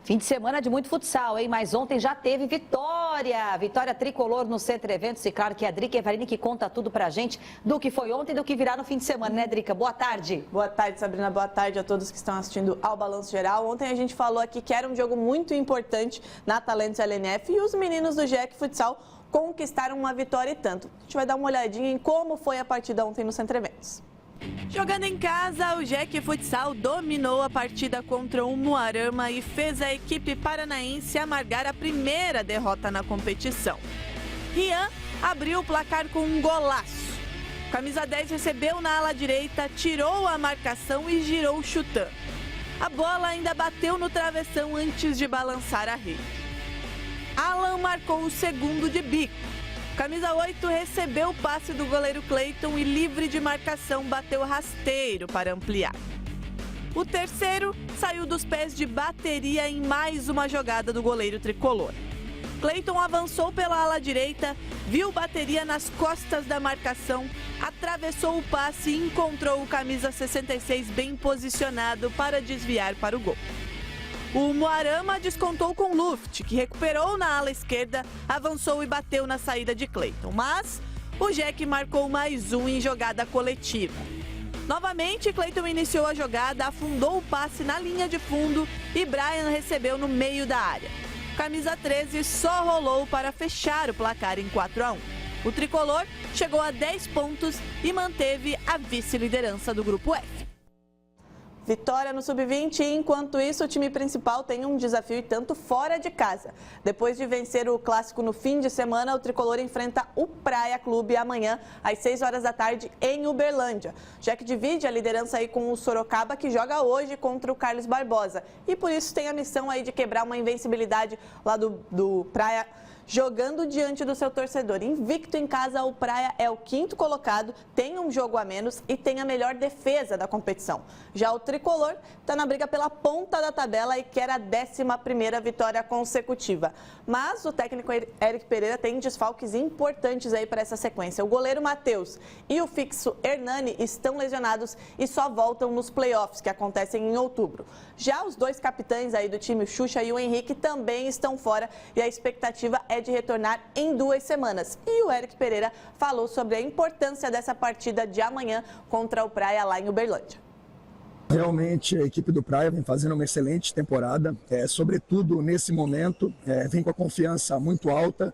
Fim de semana de muito futsal, hein? Mas ontem já teve vitória. Vitória tricolor no Centro Eventos. E claro que é a Drica Evarini que conta tudo pra gente do que foi ontem e do que virá no fim de semana, né, Drica? Boa tarde. Boa tarde, Sabrina. Boa tarde a todos que estão assistindo ao Balanço Geral. Ontem a gente falou aqui que era um jogo muito importante na Talentos LNF e os meninos do GEC Futsal conquistaram uma vitória e tanto. A gente vai dar uma olhadinha em como foi a partida ontem no Centro Eventos. Jogando em casa, o GEC Futsal dominou a partida contra o Umuarama e fez a equipe paranaense amargar a primeira derrota na competição. Rian abriu o placar com um golaço. Camisa 10 recebeu na ala direita, tirou a marcação e girou chutando. A bola ainda bateu no travessão antes de balançar a rede. Alan marcou o segundo de bico. Camisa 8 recebeu o passe do goleiro Cleiton e, livre de marcação, bateu rasteiro para ampliar. O terceiro saiu dos pés de bateria em mais uma jogada do goleiro tricolor. Cleiton avançou pela ala direita, viu bateria nas costas da marcação, atravessou o passe e encontrou o camisa 66 bem posicionado para desviar para o gol. O Umuarama descontou com Luft, que recuperou na ala esquerda, avançou e bateu na saída de Cleiton. Mas o GEC marcou mais um em jogada coletiva. Novamente, Cleiton iniciou a jogada, afundou o passe na linha de fundo e Brian recebeu no meio da área. Camisa 13 só rolou para fechar o placar em 4-1. O tricolor chegou a 10 pontos e manteve a vice-liderança do Grupo F. Vitória no Sub-20 e, enquanto isso, o time principal tem um desafio e tanto fora de casa. Depois de vencer o clássico no fim de semana, o tricolor enfrenta o Praia Clube amanhã, às 6 horas da tarde, em Uberlândia. Já que divide a liderança aí com o Sorocaba, que joga hoje contra o Carlos Barbosa. E por isso tem a missão aí de quebrar uma invencibilidade lá do Praia, jogando diante do seu torcedor. Invicto em casa, o Praia é o 5º colocado, tem um jogo a menos e tem a melhor defesa da competição. Já o tricolor está na briga pela ponta da tabela e quer a 11ª vitória consecutiva. Mas o técnico Eric Pereira tem desfalques importantes aí para essa sequência. O goleiro Matheus e o fixo Hernani estão lesionados e só voltam nos playoffs, que acontecem em outubro. Já os dois capitães aí do time, o Xuxa e o Henrique, também estão fora e a expectativa é de retornar em 2 semanas. E o Eric Pereira falou sobre a importância dessa partida de amanhã contra o Praia lá em Uberlândia. Realmente a equipe do Praia vem fazendo uma excelente temporada, sobretudo nesse momento, vem com a confiança muito alta,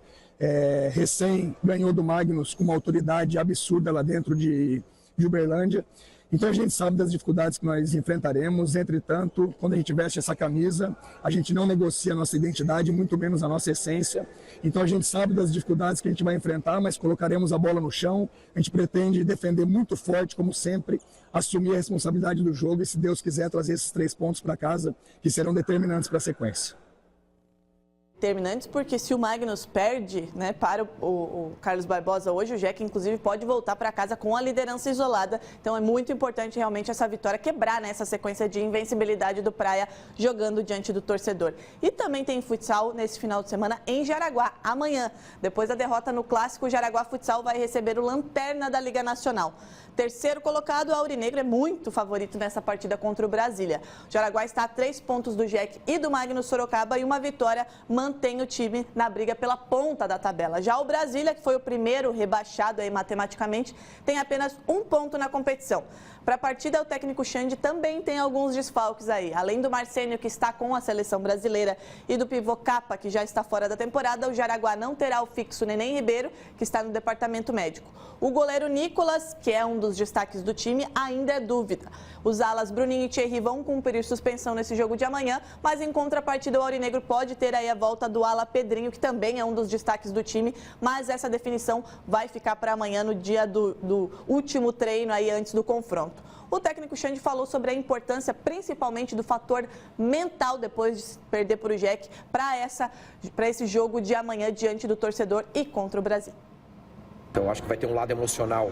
recém ganhou do Magnus com uma autoridade absurda lá dentro de Uberlândia. Então a gente sabe das dificuldades que nós enfrentaremos, entretanto, quando a gente veste essa camisa, a gente não negocia a nossa identidade, muito menos a nossa essência. Então a gente sabe das dificuldades que a gente vai enfrentar, mas colocaremos a bola no chão, a gente pretende defender muito forte, como sempre, assumir a responsabilidade do jogo e, se Deus quiser, trazer esses 3 pontos para casa, que serão determinantes para a sequência. Determinantes porque se o Magnus perde, né, para o Carlos Barbosa hoje, o GEC inclusive pode voltar para casa com a liderança isolada. Então é muito importante realmente essa vitória, quebrar, né, essa sequência de invencibilidade do Praia jogando diante do torcedor. E também tem futsal nesse final de semana em Jaraguá, amanhã. Depois da derrota no clássico, o Jaraguá Futsal vai receber o Lanterna da Liga Nacional. Terceiro colocado, o Aurinegro é muito favorito nessa partida contra o Brasília. O Jaraguá está a 3 pontos do GEC e do Magnus Sorocaba e uma vitória mantém o time na briga pela ponta da tabela. Já o Brasília, que foi o primeiro rebaixado aí matematicamente, tem apenas 1 ponto na competição. Para a partida, o técnico Xande também tem alguns desfalques aí. Além do Marcênio, que está com a seleção brasileira, e do pivô Capa, que já está fora da temporada, o Jaraguá não terá o fixo Neném Ribeiro, que está no departamento médico. O goleiro Nicolas, que é um dos destaques do time, ainda é dúvida. Os alas Bruninho e Thierry vão cumprir suspensão nesse jogo de amanhã, mas em contrapartida o Aurinegro pode ter aí a volta do ala Pedrinho, que também é um dos destaques do time, mas essa definição vai ficar para amanhã, no dia do último treino aí antes do confronto. O técnico Xande falou sobre a importância, principalmente, do fator mental depois de perder para o GEC, para esse jogo de amanhã diante do torcedor e contra o Brasil. Então, acho que vai ter um lado emocional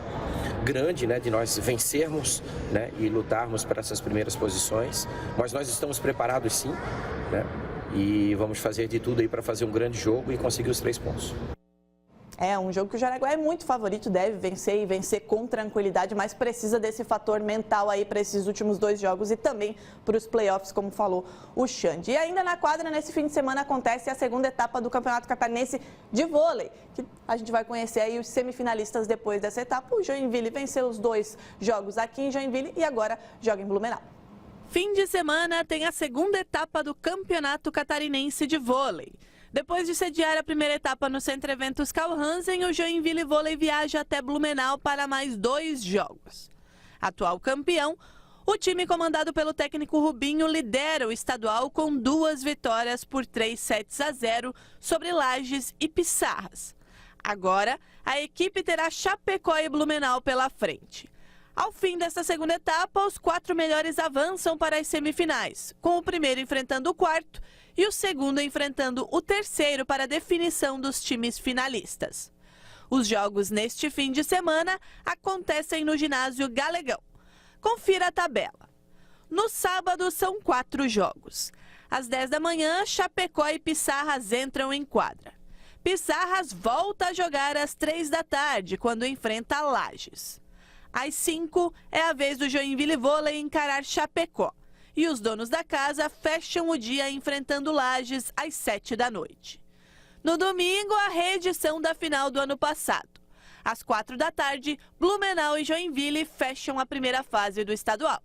grande, né, de nós vencermos, né, e lutarmos para essas primeiras posições. Mas nós estamos preparados, sim, né, e vamos fazer de tudo aí para fazer um grande jogo e conseguir os 3 pontos. É um jogo que o Jaraguá é muito favorito, deve vencer e vencer com tranquilidade, mas precisa desse fator mental aí para esses últimos 2 jogos e também para os playoffs, como falou o Xande. E ainda na quadra, nesse fim de semana, acontece a segunda etapa do Campeonato Catarinense de Vôlei, que a gente vai conhecer aí os semifinalistas depois dessa etapa. O Joinville venceu os 2 jogos aqui em Joinville e agora joga em Blumenau. Fim de semana tem a segunda etapa do Campeonato Catarinense de Vôlei. Depois de sediar a primeira etapa no Centro Eventos Carl Hansen, o Joinville Vôlei viaja até Blumenau para mais 2 jogos. Atual campeão, o time comandado pelo técnico Rubinho lidera o estadual com 2 vitórias por 3-0 sobre Lages e Pissarras. Agora, a equipe terá Chapecó e Blumenau pela frente. Ao fim desta segunda etapa, os 4 melhores avançam para as semifinais, com o primeiro enfrentando o quarto e o segundo enfrentando o terceiro para a definição dos times finalistas. Os jogos neste fim de semana acontecem no ginásio Galegão. Confira a tabela. No sábado são 4 jogos. Às 10 da manhã, Chapecó e Pissarras entram em quadra. Pissarras volta a jogar às 3 da tarde, quando enfrenta Lages. Às 5 é a vez do Joinville Vôlei encarar Chapecó. E os donos da casa fecham o dia enfrentando Lages às 7 da noite. No domingo, a reedição da final do ano passado. Às 4 da tarde, Blumenau e Joinville fecham a primeira fase do estadual.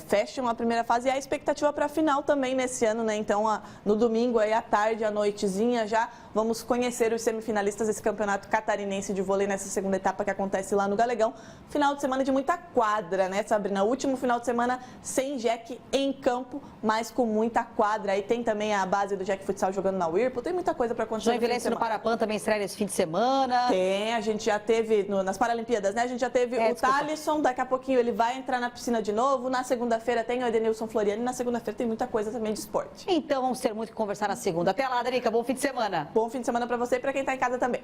Fecham a primeira fase e a expectativa para a final também nesse ano, né? Então, no domingo, aí à tarde, à noitezinha, já vamos conhecer os semifinalistas desse campeonato catarinense de vôlei nessa segunda etapa que acontece lá no Galegão. Final de semana de muita quadra, né, Sabrina? Último final de semana sem Jack em campo, mas com muita quadra. Aí tem também a base do Jack Futsal jogando na Whirlpool, tem muita coisa para acontecer. Joinville no Parapan também estreia nesse fim de semana. Tem, a gente já teve nas Paralimpíadas, né? A gente já teve o Thalisson, daqui a pouquinho ele vai entrar na piscina de novo. Na segunda-feira tem o Edenilson Floriani e na segunda-feira tem muita coisa também de esporte. Então vamos ter muito que conversar na segunda. Até lá, Drica, bom fim de semana. Bom fim de semana para você e para quem está em casa também.